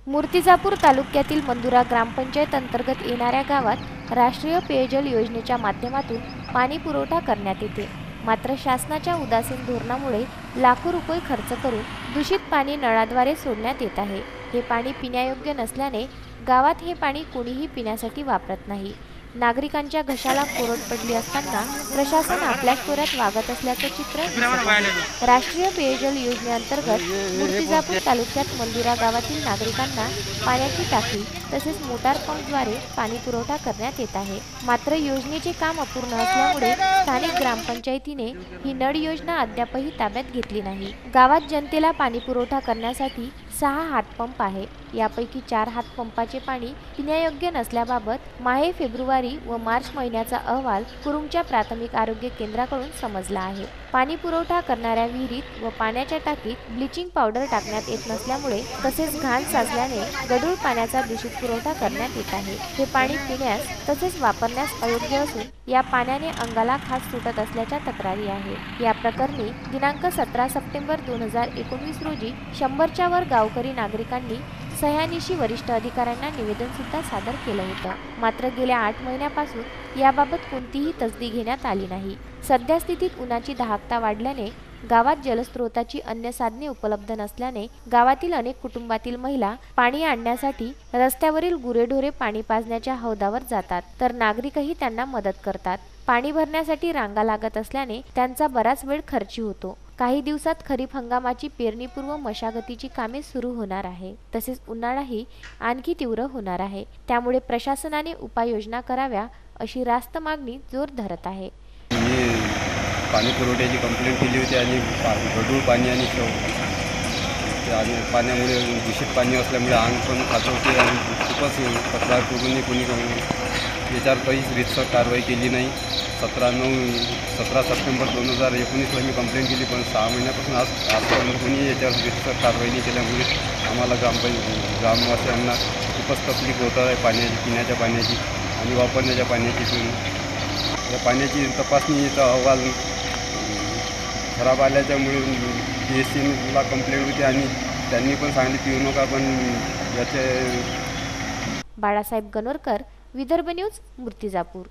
मूर्तिजापूर तालुक्यातील मंदुरा ग्रामपंचायत अंतर्गत येणाऱ्या गावात राष्ट्रीय पेयजल योजनेच्या माध्यमातून पाणी पुरवठा करण्यात येते। मात्र शासनाच्या उदासीन धोरणामुळे लाखो रुपये खर्च करून दूषित पाणी नळाद्वारे सोडण्यात येत आहे। हे पाणी पिण्यायोग्य नसल्याने गावात हे पाणी कोणीही पिण्यासाठी वापरत नाही। नागरिकांच्या घशाला कोरड पडली असताना प्रशासन आपल्या स्वरात वागत असल्याचं चित्र दिसत आहे। राष्ट्रीय पेयजल योजनेअंतर्गत मूर्तिजापूर तालुक्यात मंदुरा गावातील नागरिकांना पाण्याची टाकी तसेच मोटार पंपद्वारे पाणी पुरवठा करण्यात येत आहे। मात्र योजनेचे काम अपूर्ण असल्यामुळे स्थानिक ग्रामपंचायतीने ही नळ योजना अद्यापही ताब्यात घेतली नाही। गावात जनतेला पाणी पुरवठा करण्यासाठी 6 हातपंप आहे। यापैकी 4 हातपंपाचे पाणी पिण्यायोग्य नसल्याबाबत माहे फेब्रुवारी व मार्च महिन्याचा अहवाल कुरुमच्या प्राथमिक आरोग्य केंद्राकडून समजला आहे। पाणी पुरवठा करणाऱ्या विहिरीत व पाण्याच्या टाकीत ब्लीचिंग पावडर टाकण्यात येत नसल्यामुळे तसेच घाण साचल्याने गढूळ पाण्याचा दूषित पुरवठा करण्यात येत आहे। हे पाणी पिण्यास तसेच वापरण्यास अयोग्य असून या पाण्याने अंगाला खास सुटत असल्याच्या तक्रारी आहे। या प्रकरणी दिनांक 17 सप्टेंबर 2019 रोजी 100च्या वर गावकरी नागरिकांनी सह्यानीशी वरिष्ठ अधिकाऱ्यांना निवेदन सुद्धा सादर केलं होतं। मात्र गेल्या 8 महिन्यापासून याबाबत कोणतीही तसदी घेण्यात आली नाही। सध्या स्थितीत उन्हाची दाहकता वाढल्याने गावात जलस्रोताची अन्य साधने उपलब्ध नसल्याने गावातील अनेक कुटुंबातील महिला पाणी आणण्यासाठी रस्त्यावरील गुरेढोरे पाणी पाजण्याच्या हौदावर जातात, तर नागरिकही त्यांना मदत करतात। पाणी भरण्यासाठी रांगा लागत असल्याने त्यांचा बराच वेळ खर्ची होतो। काही दिवसात खरीप हंगामाची पेरणीपूर्व मशागतीची कामे सुरू होणार आहे। तसेच उन्हाळाही आणखी तीव्र होणार आहे। त्यामुळे प्रशासनाने उपाययोजना कराव्या अशी रास्त मागणी जोर धरत आहे। पाणी पुरवठ्याची कंप्लेंट केली होती आणि गढूळ पाणी आणि पाण्यामुळे दूषित पाणी असल्यामुळे अंग पण खात होते आणि खूपच तक्रार करूनही कोणी याच्यावर काहीच रीतसर कारवाई केली नाही। 17 सप्टेंबर 2019ला मी कंप्लेंट केली, पण 6 महिन्यापासून आजपर्यंत कोणी याच्यावर रीतसर कारवाई नाही केल्यामुळे आम्हाला ग्रामवासियांना खूपच तकलीफ होत आहे पाण्याची, पिण्याच्या पाण्याची आणि वापरण्याच्या पाण्याची। या पाण्याची तपासणीचा अहवाल खराब आल्याच्यामुळे PSCला कंप्लेंट होती आणि त्यांनी पण सांगितले पिऊ नका, पण याचे बाळासाहेब गणोरकर, विदर्भ न्यूज, मूर्तिजापूर।